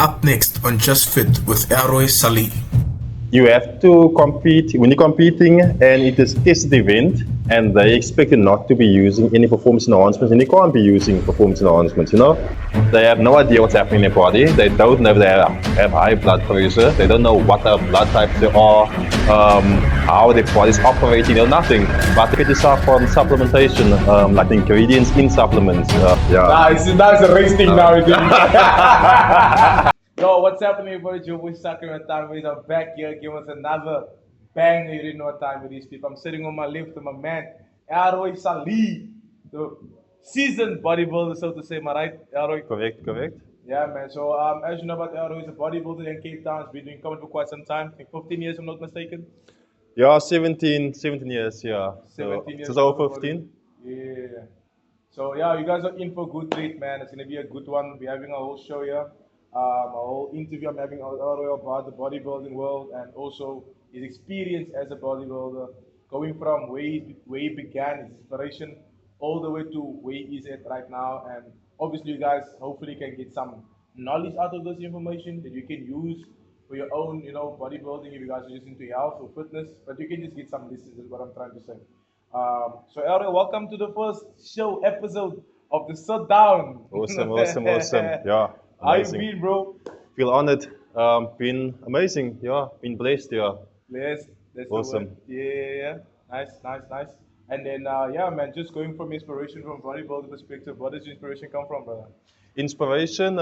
Up next on Just Fit with Elroy Salie. You have to compete when you're competing and it is tested event and they expect you not to be using any performance enhancements and you can't be using performance enhancements, They have no idea what's happening in their body. They don't know if they have high blood pressure. They don't know what type of blood types they are, how their body's operating, nothing. But get yourself on supplementation, like the ingredients in supplements. That's a race thing now. Yo, what's happening, everybody? Joe Boy Soccer and Time Ways are back here. Give us another bang. You didn't know what time it is, people. I'm sitting on my left with my man, Elroy Salie, the seasoned bodybuilder, so to say. Am I right, Elroy? Correct. Yeah, man. So, as you know about Elroy, he's a bodybuilder in Cape Town. He's been doing comedy for quite some time. I think 15 years, if I'm not mistaken. Yeah, 17 years, yeah. 17 years. Since over 15. Yeah. So, yeah, you guys are in for a good treat, man. It's going to be a good one. We're having a whole show here. A whole interview I'm having Elroy about the bodybuilding world and also his experience as a bodybuilder, going from where he began, his inspiration, all the way to where he is at right now. And obviously, you guys hopefully can get some knowledge out of this information that you can use for your own, bodybuilding if you guys are just into health or fitness. But you can just get some lessons, is what I'm trying to say. So, Elroy, welcome to the first show episode of the Sit Down. Awesome. Yeah. Amazing. How you been, bro? Feel honored. Been amazing. Yeah. Been blessed. Yeah. Blessed. That's awesome. Yeah. Nice. And then, man, just going from inspiration from bodybuilder perspective, what does your inspiration come from, brother? Inspiration.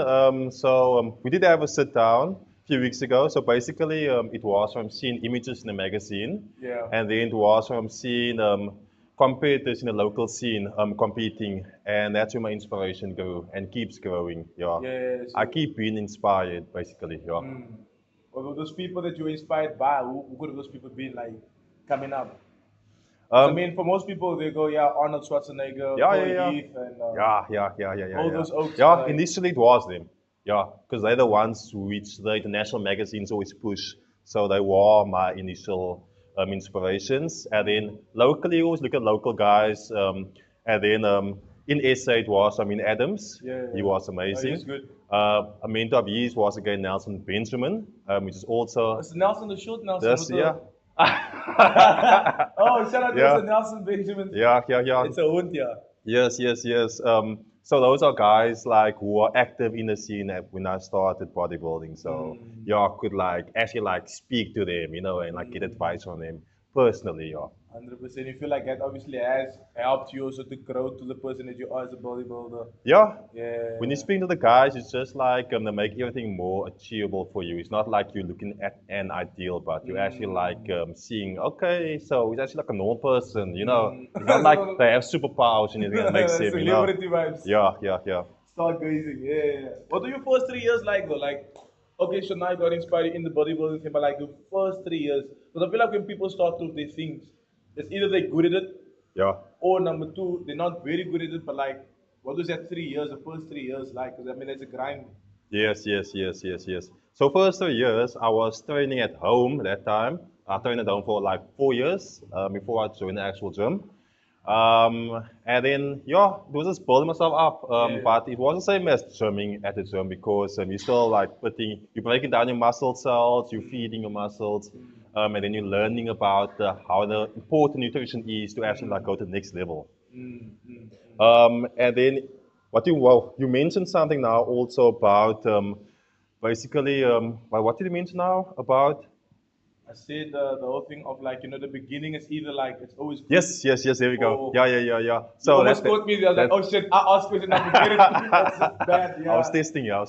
We did have a sit down a few weeks ago. So basically, it was from seeing images in a magazine. Yeah. And then it was from seeing competitors in the local scene competing, and that's where my inspiration grew and keeps growing. Yeah. So I keep being inspired, basically. Yeah. Well, those people that you were inspired by, who could have those people been like coming up? I mean, for most people, they go, Arnold Schwarzenegger, Heath, and all those oaks. Yeah, initially it was them. Yeah, because they're the ones which the international magazines always push. So they were my initial inspirations. And then locally, you always look at local guys. And then in SA, it was, Adams. Yeah. He was amazing. He's good. A mentor of his was again Nelson Benjamin, which is also. It's Nelson, the short Nelson. Yeah. Oh, shout out to Nelson Benjamin. Yeah. It's a hund, yeah. Yes. So those are guys like who are active in the scene when I started bodybuilding. So I could actually speak to them, and get advice from them personally. 100%. You feel like that obviously has helped you also to grow to the person that you are as a bodybuilder. Yeah. Yeah. When you speak to the guys, it's just like they make everything more achievable for you. It's not like you're looking at an ideal, but you're actually seeing, okay, so he's actually like a normal person, It's not like they have superpowers and anything that makes them, Celebrity vibes. Yeah. Stargazing, yeah. What do your first 3 years like though? Okay, so now I got inspired in the bodybuilding thing, but the first 3 years, because I feel like when people start to do these things, it's either they're good at it, or number two, they're not very good at it, but what was that 3 years, the first 3 years like? Because it's a grind. Yes. So first 3 years, I was training at home that time. I trained at home for 4 years before I joined the actual gym. And then, it was just building myself up. But it wasn't the same as gymming at the gym because you're still you're breaking down your muscle cells, you're feeding your muscles. And then you're learning about how the important nutrition is to actually go to the next level. And then you mentioned something now also about basically what did you mention now about? I said the whole thing of the beginning is either it's always good. Yes, there we go. Yeah. So you almost caught me. I was like, oh shit, I asked question, I'm forgetting. That's bad. Yeah. I was testing you. Are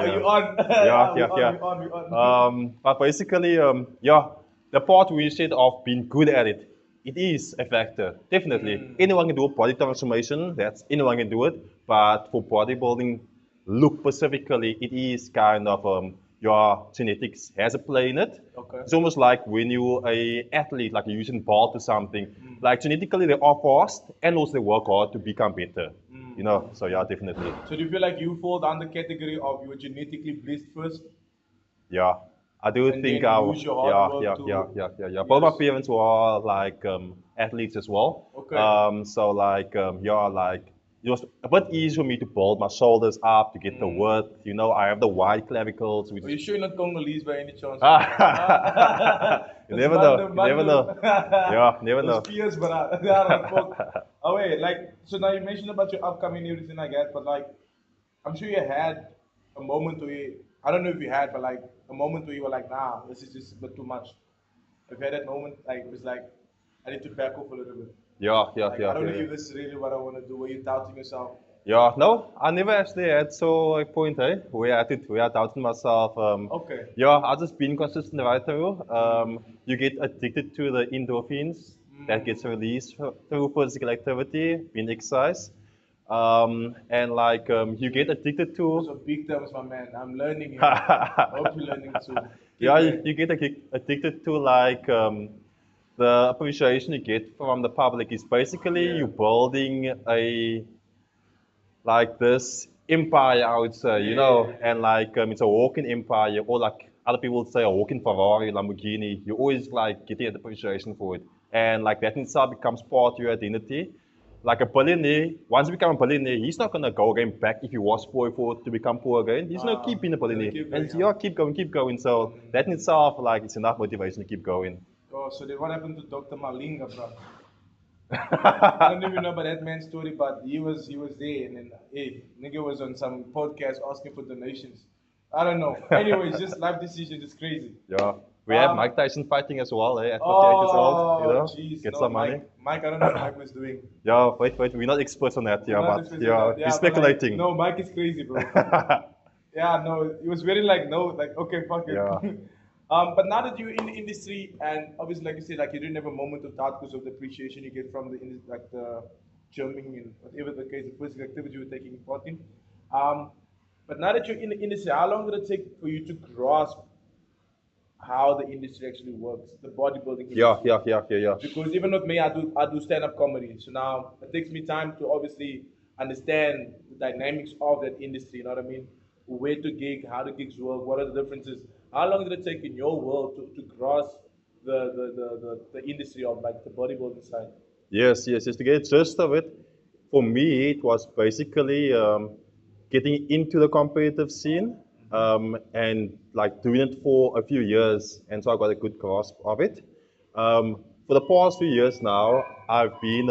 you on? Yeah. We on. But basically, the part we said of being good at it, it is a factor, definitely. Anyone can do a body transformation, anyone can do it. But for bodybuilding, look specifically, it is kind of your genetics has a play in it. Okay. It's almost like when you're an athlete, like you're using ball to something, genetically they are fast and also they work hard to become better. So yeah, definitely. So do you feel like you fall down the category of you were genetically blessed first? Yeah. I do think I was. Yeah. Both my parents were athletes as well. Okay. it was a bit easier for me to build my shoulders up, to get the width. You know, I have the wide clavicles, which Are you is sure you're not Congolese by any chance? you It's never know. Bandu, You never know. Yeah, never Those know. fears, but I fuck. Oh wait, like so now you mentioned about your upcoming and everything like that, but like I'm sure you had a moment where I don't know if you had, but like a moment where you were like, nah, this is just a bit too much. Have you had that moment? Like it was like I need to back off a little bit. Yeah, yeah, Like I yeah, don't yeah, know yeah. if this is really what I want to do. Were you doubting yourself? Yeah, no, I never actually had so a point, where where I doubted myself. Okay. Yeah, I just been consistent right through. Mm. You get addicted to the endorphins that gets Mm. released through physical activity, being exercise. And like you get addicted Those to are big terms, my man. I'm learning here. I hope you're learning too. Keep yeah, going. you get addicted to like the appreciation you get from the public is basically Yeah. you building a like this empire, I would say, you know, Yeah. and like it's a walking empire, or like other people would say a walking Ferrari, Lamborghini. You always like getting an appreciation for it, and like that in itself becomes part of your identity. Like a billionaire, once you become a billionaire, he's not gonna go again back if he was poor for to become poor again. He's gonna keep being a Gonna billionaire, keep and going yeah, on. keep going. So that in itself, like, it's enough motivation to keep going. Oh, so then what happened to Dr. Malinga, bro? I don't even know about that man's story, but he was there, and then hey, nigga was on some podcast asking for donations. I don't know. Anyways, just life decisions is crazy. Yeah, we have Um. Mike Tyson fighting as well, at 58 years old. You Oh, know, jeez, get no, some money. Mike. I don't know what Mike was doing. Yeah, wait, we're not experts on that, We're yeah, not but experts on yeah, that. we're Yeah, but like, speculating. no, Mike is crazy, bro. Yeah, no, it was very like no, like okay, fuck it. Yeah. But now that you're in the industry, and obviously, like you said, like you didn't have a moment of doubt because of the appreciation you get from like the gymming and whatever the case, the physical activity you were taking part in. But now that you're in the industry, how long did it take for you to grasp how the industry actually works, the bodybuilding Yeah, industry? yeah. Because even with me, I do stand up comedy. So now it takes me time to obviously understand the dynamics of that industry. You know what I mean? Where to gig, how the gigs work, what are the differences? How long did it take in your world to grasp the industry of like the bodybuilding side? Yes, to get gist of it, for me, it was basically getting into the competitive scene and like doing it for a few years, and so I got a good grasp of it. For the past few years now, I've been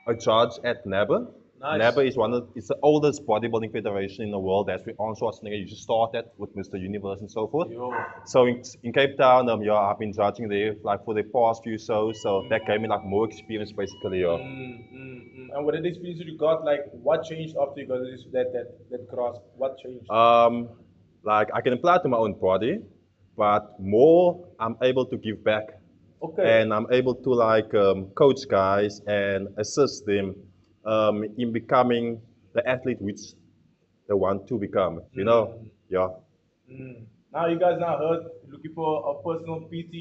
a judge at NABA. Nice. NABA is it's the oldest bodybuilding federation in the world. That's where Arnold Schwarzenegger used to start at with Mr. Universe and so forth. Yo. So in Cape Town, yeah, I've been judging there like for the past few shows. So that gave me like more experience basically. Yeah. And what did the experience you got? Like, what changed after you got that grasp? What changed? Um, like I can apply it to my own body, but more I'm able to give back, Okay. and I'm able to like coach guys and assist them in becoming the athlete which they want to become. You know, yeah. Now you guys now heard looking for a personal PT.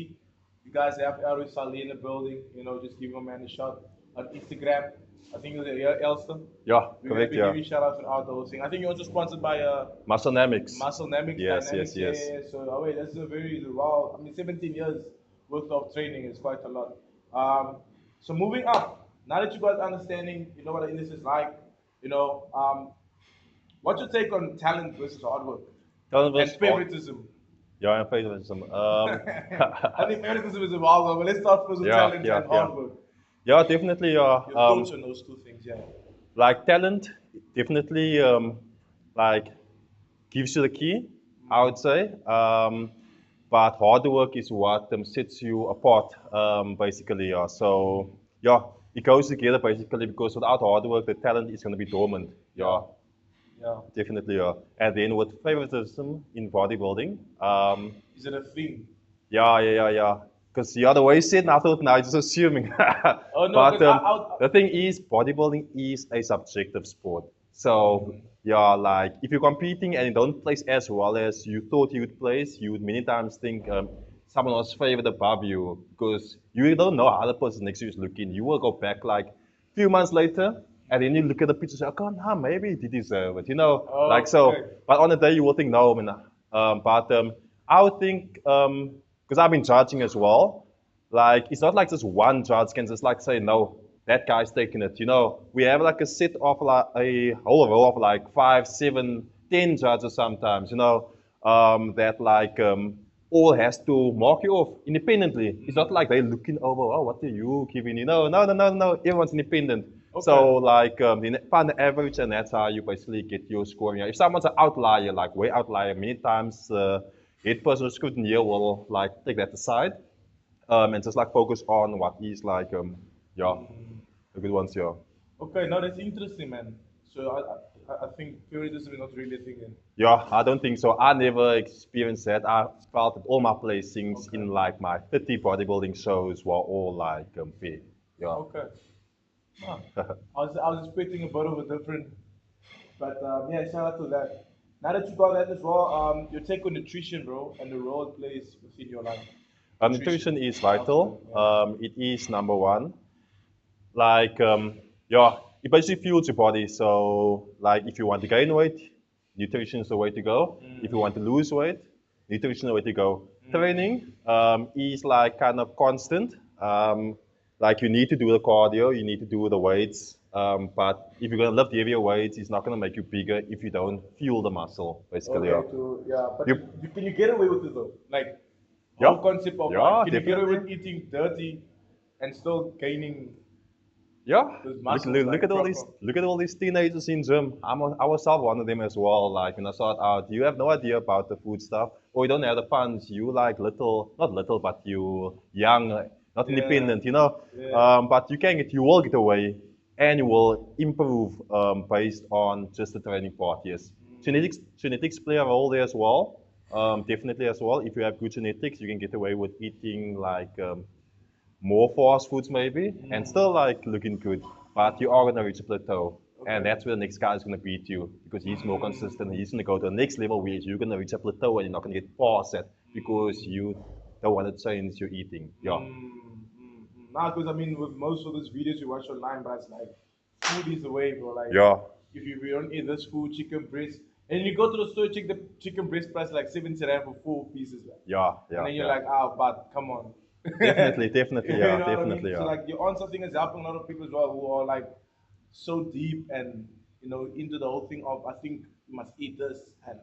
You guys have Elroy Salie in the building. You know, just give him a man a shot on Instagram. I think it was here, Elster. Yeah, We're gonna correct. be Yeah, giving shout outs throughout the whole thing. I think you're also sponsored by muscle dynamics. Muscle Dynamics. Yes, Dynamics. yes, yes. Yeah. So oh wait, that's a very wow. I mean, 17 years worth of training is quite a lot. So moving up. Now that you got understanding, you know what the industry is like. You know, what's your take on talent versus hard work Talent and versus favoritism? Yeah, and favoritism. I think favoritism is a wild one, but let's start first with talent and hard work. Yeah, definitely. Yeah. Your thoughts on those two things, yeah. Like talent, definitely. Like gives you the key, I would say. But hard work is what sets you apart, basically. Yeah. So yeah, it goes together basically because without hard work, the talent is going to be dormant. Yeah. Yeah. Definitely. Yeah. And then with favoritism in bodybuilding, Is it a thing? yeah. Because the other way said, and I thought, now just assuming. Oh no, But because the thing is, bodybuilding is a subjective sport. So, yeah, like if you're competing and you don't place as well as you thought you would place, you would many times think someone was favored above you because you don't know how the person next to you is looking. You will go back like a few months later and then you look at the picture and say, oh, nah, maybe he did deserve it, you know? Like so, okay. but on the day you will think, no, I mean, I would think, because I've been judging as well, like it's not like just one judge can just like say, no, that guy's taking it. You know, we have like a set of like a whole row of like 5, 7, 10 judges sometimes. You know, that like all has to mark you off independently. It's not like they're looking over. Oh, what are you giving? You know, no. Everyone's independent. Okay. So like they find the average, and that's how you basically get your scoring. If someone's an outlier, like way outlier, many times head personal scrutiny will like take that aside and just like focus on what is like yeah, the good ones, yeah. Okay, no, that's interesting, man. So I think favoritism is not really a thing then. Yeah, I don't think so. I never experienced that. I felt that all my placings in like my 30 bodybuilding shows were all like fair. Yeah. Okay. Ah, I was expecting a bit of a different, but yeah, shout out to that. Now that you got that as well, your take on nutrition, bro, and the role it plays within your life. Nutrition is vital. Yeah. It is number one. Like, yeah, it basically fuels your body. So, like, if you want to gain weight, nutrition is the way to go. If you want to lose weight, nutrition is the way to go. Training is like kind of constant. Like, you need to do the cardio, you need to do the weights. But if you're gonna lift heavier weights, it's not gonna make you bigger if you don't fuel the muscle, basically. Okay, yeah, but You- can you get away with it though? Like, Yeah. whole concept of Yeah, like, can you get away definitely. with eating dirty and still gaining? Yeah, Those look, muscles, look, like, look at all these proper. look at all these teenagers in gym. I was self one of them as well. Like when I started out, you have no idea about the food stuff, or you don't have the funds. You like little, not little, but you young, not independent, you know. Yeah. But you will get away, and you will improve based on just the training part. Yes, genetics play a role there as well. Definitely as well. If you have good genetics, you can get away with eating like more fast foods maybe, and still like looking good, but you are gonna reach a plateau. And that's where the next guy is gonna beat you because he's more consistent. He's gonna go to the next level where you're gonna reach a plateau and you're not gonna get past that because you don't want to change your eating. Yeah. Nah, because I mean, with most of those videos you watch online, but it's like food is the way, bro. Like, Yeah. if you don't eat this food, chicken breast, and you go to the store, check the chicken breast price like 70 rand for 4 pieces, like. Yeah. Yeah. And then you're yeah. like, ah, but come on. Definitely, You yeah, know what I definitely, mean? So yeah. like you're on something that's helping a lot of people as well who are like so deep and into the whole thing of I think you must eat this and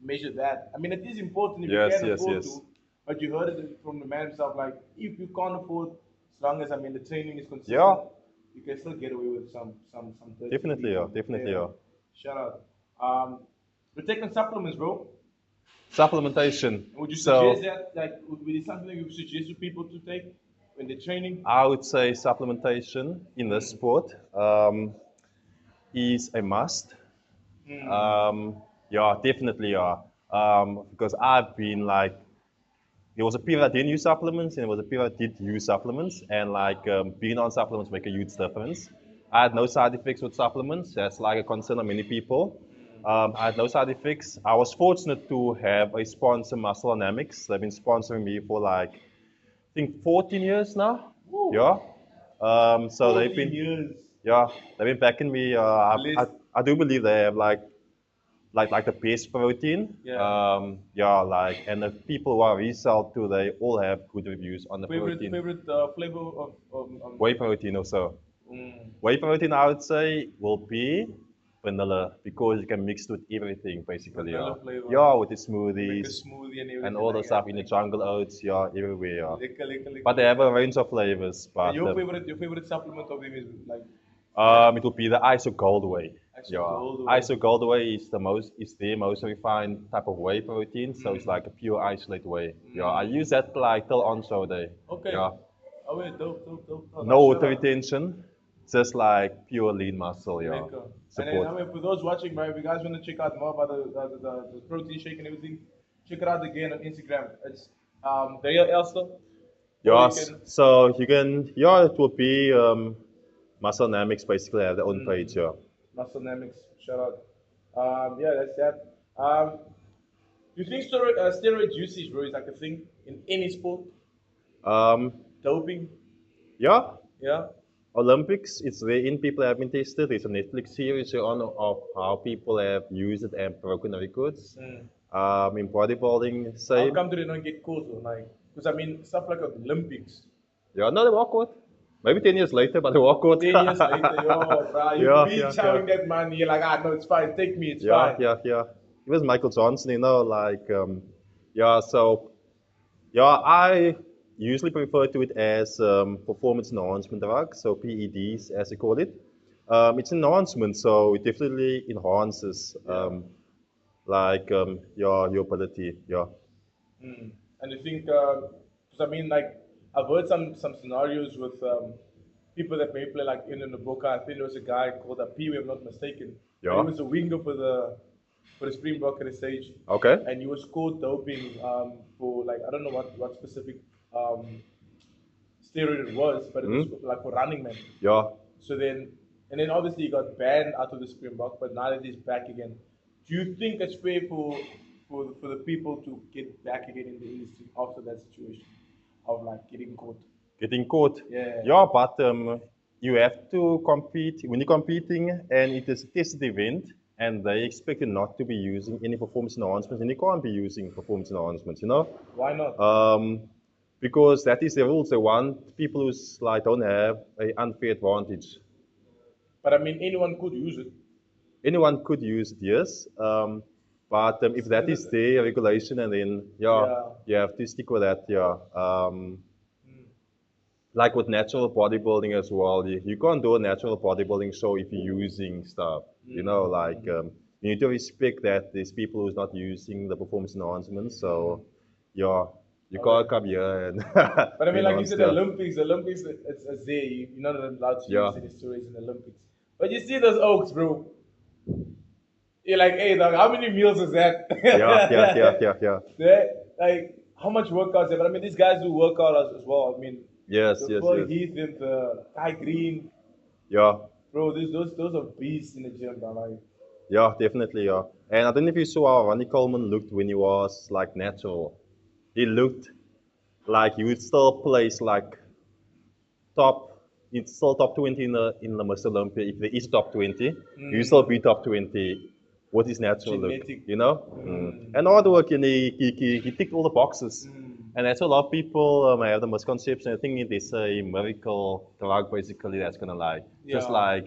measure that. I mean it is important if Yes, you can yes, afford yes. to, but you heard it from the man himself, like if you can't afford, as long as I mean the training is consistent, Yeah. you can still get away with some dirty Definitely, yeah, eating. definitely, yeah. Shout out. We're taking supplements, bro. Supplementation. Would you So suggest that, like, would be something that you would suggest to people to take when they're training? I would say supplementation in this sport is a must. Yeah, definitely, yeah. Because I've been like, there was a period I didn't use supplements, and there was a period I did use supplements, and like being on supplements make a huge difference. I had no side effects with supplements. That's like a concern of many people. I had no side effects. I was fortunate to have a sponsor, Muscle Dynamics. They've been sponsoring me for like, I think 14 years now. Woo. Yeah. So they've 14 been, years. yeah, they've been backing me. Blessed. I do believe they have like the best protein. Yeah. Yeah, like and the people who are resell too, they all have good reviews on the Favorite protein. flavor of Whey protein also. mm, Whey protein, I would say, will be vanilla because you can mix it with everything basically. Vanilla Yeah, flavor. yeah, with the make a smoothies smoothie and everything. and all the like stuff that. in the jungle oats. Yeah, everywhere. Yeah. Liquor. But they have a range of flavors. But And your favorite supplement of them is like it will be the ISO Gold Whey. Iso Yeah, Gold Whey. ISO Gold Whey is the most refined type of whey protein. So it's like a pure isolate whey. Yeah, I use that like till on show day. Okay. Yeah, Oh wait, dope. Oh, no nice, water shout out. retention, just like pure lean muscle. Yeah, Liquor. And then, support. I mean, for those watching, right, if you guys want to check out more about the protein shake and everything, check it out again on Instagram. It's the real Elster. Or you Yes, can- so you can. Yeah, it will be Muscle Dynamics basically have their own page. Yeah. Muscle Dynamics, shout out. Yeah, that's that. Do you think steroid usage, bro, is like a thing in any sport? Um, Doping, yeah. yeah. Olympics, it's wherein people have been tested. There's a Netflix series on of how people have used it and broken records. In bodybuilding, How same. come do they not get caught though? Like, because I mean, stuff like Olympics. Yeah, no, they were caught. Maybe 10 years later, but I walk out. 10 years later, yo, bro, you Yeah, be yeah, chowing yeah. that money. You're like, no, it's fine. Take me, it's Yeah, fine. yeah, yeah. It was Michael Johnson, yeah, so, yeah, I usually refer to it as performance enhancement drugs, so PEDs, as they call it. It's enhancement, so it definitely enhances, your ability, yeah. Mm. And you think, because I mean, like, I've heard some scenarios with people that may play like in the book. I think there was a guy called a Pee, if I'm not mistaken, but he Yeah. was a winger for the Springbok at his stage, Okay. and he was caught doping for like I don't know what specific steroid it was, but it was like for running man. Yeah. So then, and then obviously he got banned out of the Springbok, but now that he's back again, do you think it's fair for the people to get back again in the industry after that situation of like getting caught? Getting caught. Yeah. Yeah, but you have to compete. When you're competing and it is a tested event and they expect you not to be using any performance enhancements, and you can't be using performance enhancements, you know? Why not? Because that is the rules. They want people who's like don't have an unfair advantage. But I mean, anyone could use it. Anyone could use it, yes. But if that is the regulation, and then Yeah. you have to stick with that, yeah. Like with natural bodybuilding as well, you can't do a natural bodybuilding show if you're using stuff. You know, like you need to respect that there's people who's not using the performance enhancements. So, yeah, you can't come here and. But I be mean, like you said, non-stop. Olympics, it's there. You're not allowed to Yeah. use any stories in the Olympics. But you see those oaks, bro. You're like, hey, dog, how many meals is that? Yeah. Like, how much workouts there? But I mean, these guys do work out as well. I mean, Yes, the yes, Phil yes. Heath and the Kai Green, Yeah, bro, those are beasts in the gym, bro. Like, yeah, definitely, yeah. And I don't know if you saw how Ronnie Coleman looked when he was like natural. He looked like he would still place like top, it's still top 20 in the Mr. Olympia. If there is top 20, you still be top 20 with his natural look, genetic. you know? And hard work, and he ticked all the boxes. And that's a lot of people have the misconception. I think it is a miracle drug, basically, that's going to like, just Yeah. like,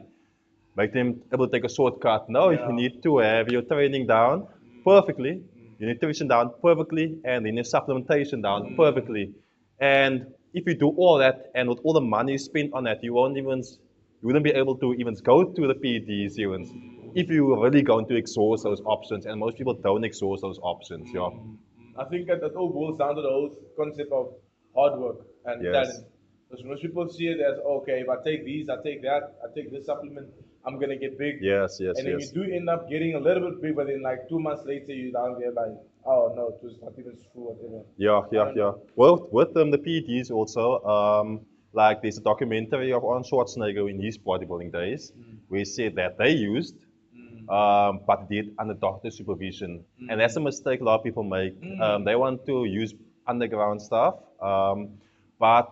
make them able to take a shortcut. No, Yeah. you need to have your training down perfectly, your nutrition down perfectly, and then your supplementation down perfectly. And if you do all that, and with all the money you spend on that, you wouldn't be able to even go to the PEDs even if you were really going to exhaust those options. And most people don't exhaust those options. Yeah. I think that all boils down to the whole concept of hard work and Yes. talent. Because most people see it as, okay, if I take these, I take that, I take this supplement, I'm gonna get big. Yes, yes, And then yes. you do end up getting a little bit big, but then like 2 months later, you're down there like, oh no, it was not even true, whatever. I don't know. Well, with the PEDs also, like there's a documentary of Arnold Schwarzenegger in his bodybuilding days, where he said that they used, but did under doctor supervision. And that's a mistake a lot of people make. They want to use underground stuff, but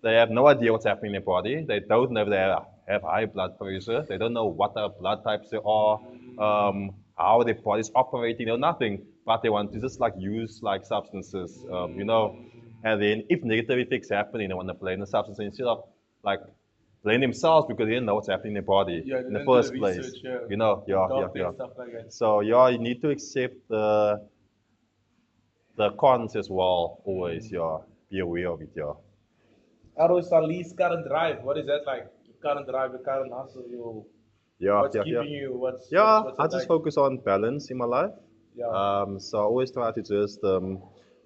they have no idea what's happening in their body. They don't know if they have high blood pressure. They don't know what type of blood types they are, how their body's operating, or nothing. But they want to just like use like substances, And then if negative effects happen, they want to blame the substance instead of like blame themselves because they didn't know what's happening in their body Yeah, in the then do the first place. research, yeah. Yeah. Doctor and stuff like that. So yeah, you need to accept the cons as well. Always, yeah. Be aware of it, yeah. Elroy Salie's current drive, what is that like? Your current drive, your current hustle, what's keeping you? What's I it just like? focus on balance in my life. Yeah. So I always try to just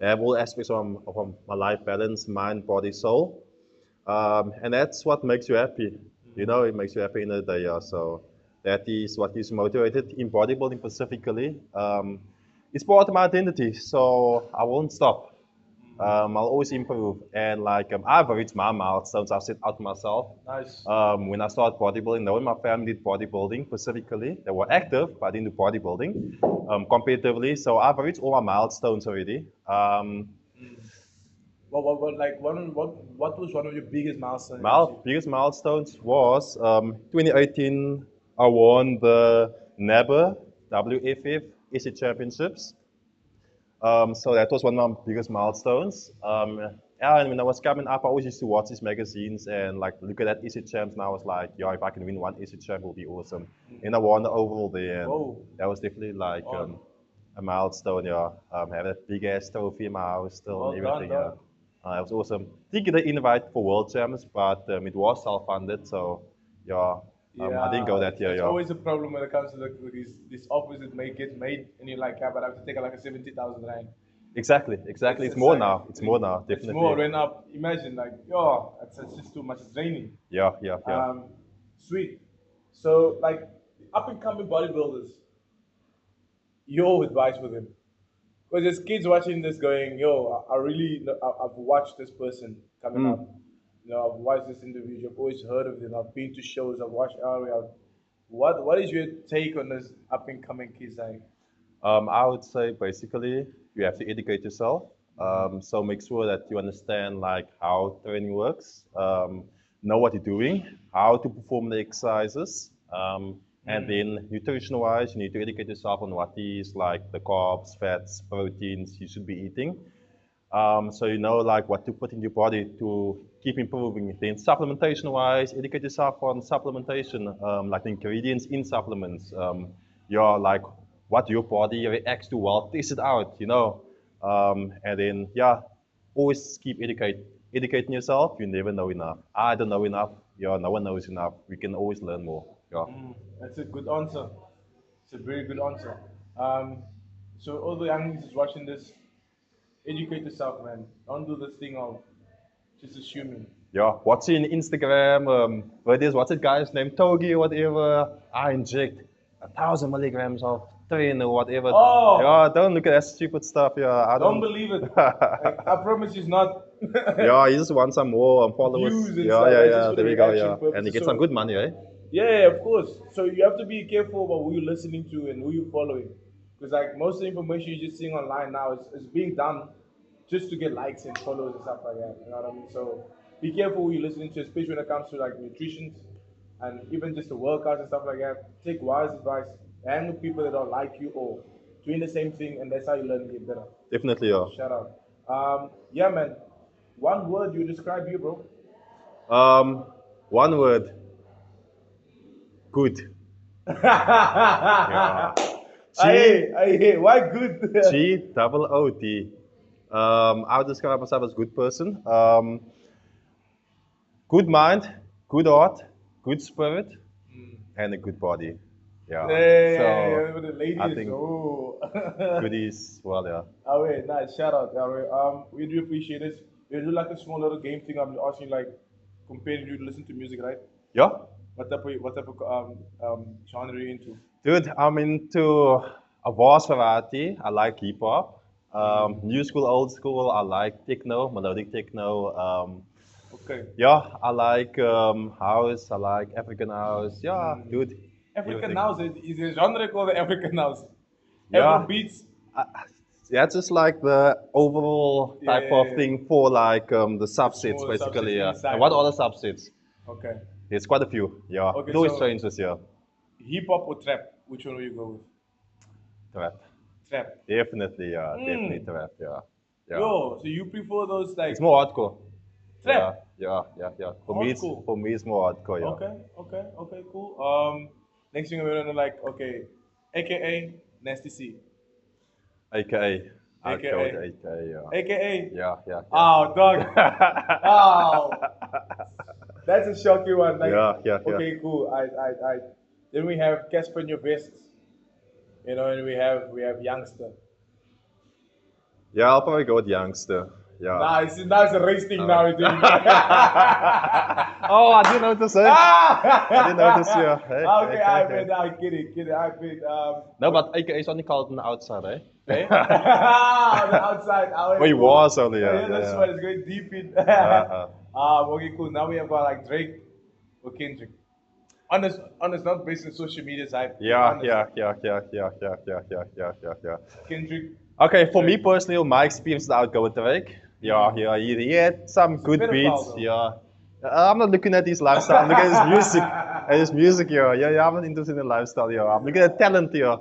have all aspects of my life balance, mind, body, soul. And that's what makes you happy. It makes you happy in the day. Yeah. So that is what keeps me motivated in bodybuilding specifically. It's part of my identity, so I won't stop. I'll always improve. And like I've reached my milestones I've set out myself. Nice. When I started bodybuilding, no one in my family did bodybuilding specifically. They were active, but I didn't do bodybuilding competitively. So I've reached all my milestones already. What was one of your biggest milestones? My biggest milestones was 2018. I won the NABA WFF SC Championships. So that was one of my biggest milestones. yeah, and when I was coming up, I always used to watch these magazines and like look at that EC champs, and I was like, yeah, if I can win one EC champ, it will be awesome. And I won the overall there, and Whoa. that was definitely like On. a milestone. Yeah, have that big ass trophy in my house still Well and done, everything. Yeah, dog. it was awesome. Didn't get an invite for world champs, but it was self-funded, so yeah, I didn't go Yeah, that year. it's Yeah, always a problem when it comes to these offers that get made, and you're like, yeah, but I have to take like a 70,000 rand. exactly. It's It's more like, now. It's more now, it's definitely. more. It went up. Imagine, like, yo, it's just too much. It's draining. Yeah, yeah, yeah. Sweet. So, like, up and coming bodybuilders, your advice for them? Because there's kids watching this going, yo, I really, I've watched this person coming up. You know, I've watched this individual. I've always heard of them. I've been to shows. I've watched Elroy. What is your take on this up and coming kids? Like, I would say basically you have to educate yourself. So make sure that you understand like how training works, know what you're doing, how to perform the exercises, and then nutrition-wise, you need to educate yourself on what is like the carbs, fats, proteins you should be eating. So you know like what to put in your body to keep improving. Then supplementation-wise, educate yourself on supplementation, like the ingredients in supplements. Yeah, like what your body reacts to well, test it out, you know. And then yeah, always keep educating yourself. You never know enough. I don't know enough. Yeah, no one knows enough. We can always learn more. Yeah. that's a good answer. It's a very good answer. Um, so all the younglings is watching this, educate yourself, man. Don't do this thing of just assuming. Yeah, what's in Instagram? What is what's that guy's name? Togi or whatever. I inject 1,000 milligrams of train or whatever. Oh! Yeah, don't look at that stupid stuff. Yeah, I Don't don't. believe it. Like, I promise it's not. Yeah, you just want some more followers. Views and Yeah, stuff, yeah, like, just yeah. for There the we go. reaction Yeah, purposes. and you get So- some good money, eh? Yeah, of course. So you have to be careful about who you're listening to and who you're following. Because like most of the information you're just seeing online now is being done just to get likes and followers and stuff like that. You know what I mean? So be careful who you're listening to, especially when it comes to like nutrition and even just the workouts and stuff like that. Take wise advice. Hang with people that don't like you or doing the same thing, and that's how you learn to get better. Definitely, yeah. Shout out. Yeah, man. One word you describe you, bro. One word. Good. Yeah. Hey, why good? GOOD. I would describe myself as a good person. Good mind, good heart, good spirit, and a good body. Yeah. Hey, So the ladies. I think Oh. goodies, well, yeah. Oh, wait, nice. Shout out, Elroy. We do appreciate this. We do like a small little game thing. I'm asking like, comparing you to listen to music, right? Yeah. What type of genre are you into? Dude, I'm into a vast variety. I like hip hop, new school, old school. I like techno, melodic techno. Okay. Yeah, I like house. I like African house. Yeah, dude. African everything. house is a genre called African house. Yeah. Afro beats. Yeah, it's just like the overall Yeah, type yeah, of yeah. thing for like the subsets, smaller basically. subsets Yeah. inside. And what other subsets? Okay. There's quite a few. Yeah. Okay, It always so- changes. Yeah. Hip hop or trap? Which one will you go with? Trap. Trap. Definitely. Yeah. Definitely trap. Yeah. Yeah. Yo, so you prefer those like It's more hardcore. trap? Yeah. For Hardcore. me, it's more hardcore. Yeah. Okay, cool. Next thing we're gonna like, okay, AKA Nasty C. AKA. I'd go with AKA. AKA. Yeah. AKA. Yeah. Oh, dog. Oh, that's a shocking one. Like, Yeah. Okay, cool. I. Then we have Casper in your best. You know, and we have Youngster. Yeah, I'll probably go with youngster. Yeah. Now it's a race thing now. We're doing. Oh, I didn't notice it. I didn't notice. Yeah. Hey, Okay, hey, I hey. bet I get it. I bet. No, but AKA is only called on the outside, eh? On the outside. Well, he was only, yeah. That's yeah. why it's going deep in. Okay, cool. Now we have got like Drake or Kendrick. Honest, not based on social media side. Yeah. Kendrick. Okay, for me personally, my experience, I would go with Drake. Yeah, he had some good pedophile, beats. though. Yeah. I'm not looking at his lifestyle. I'm looking at his music. Yeah. I'm not interested in the lifestyle. Yeah. I'm looking at talent here.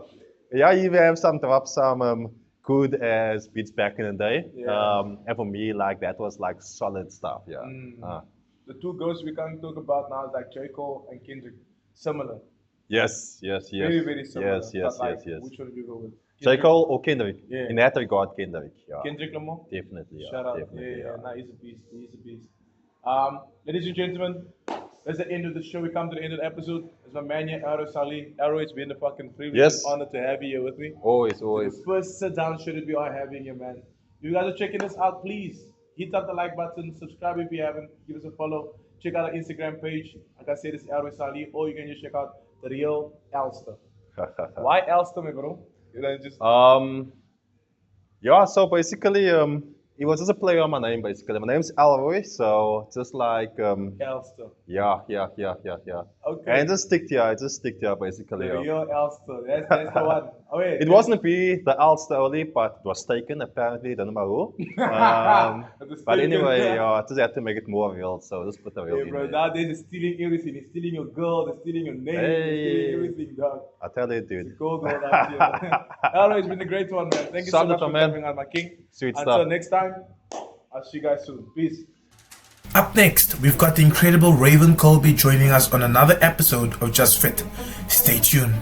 Yeah, he have some drops, some good as beats back in the day. Yeah. And for me, like that was like solid stuff. Yeah. The two ghosts we can't talk about now is like J. Cole and Kendrick. Similar. Yes, yes, yes. Very, very similar. Yes, yes, But like, yes, yes. which one do you go with? J. Cole or Kendrick? Yeah. In that regard, Kendrick. Yeah. Kendrick Lamar? Definitely. Yeah. Shout out. Definitely, Yeah. yeah. Nah, he's a beast. He's a beast. Ladies and gentlemen, that's the end of the show. We come to the end of the episode. It's my man here, Elroy Salie. Elroy, it's been a fucking privilege Yes. and honor to have you here with me. Always, The always. first sit down show that we are having here, man. If you guys are checking us out, please hit up the like button, subscribe if you haven't, give us a follow. Check out our Instagram page. Like I said, it's Elroy Salie, or you can just check out the real Elster. Why Elster, my bro? You know, just Yeah, so basically, it was just a play on my name, basically. My name's Elroy, so just like, Elster. yeah. Okay. And just stick there, basically. The Yeah. real Elster. That's the one. Oh, wait. It wasn't be the Ulster only, but it was taken, apparently, don't know who. But anyway, I just had to make it more real, so just put the real Hey, in bro, there. nowadays they're stealing everything. They're stealing your girl, they're stealing your name, they're stealing everything, dog. I tell you, dude. Go out here. Elroy, it's been a great one, man. Thank you so Solid much for one, man. coming on, my king. Sweet Until stuff. next time, I'll see you guys soon. Peace. Up next, we've got the incredible Raven Colby joining us on another episode of Just Fit. Stay tuned.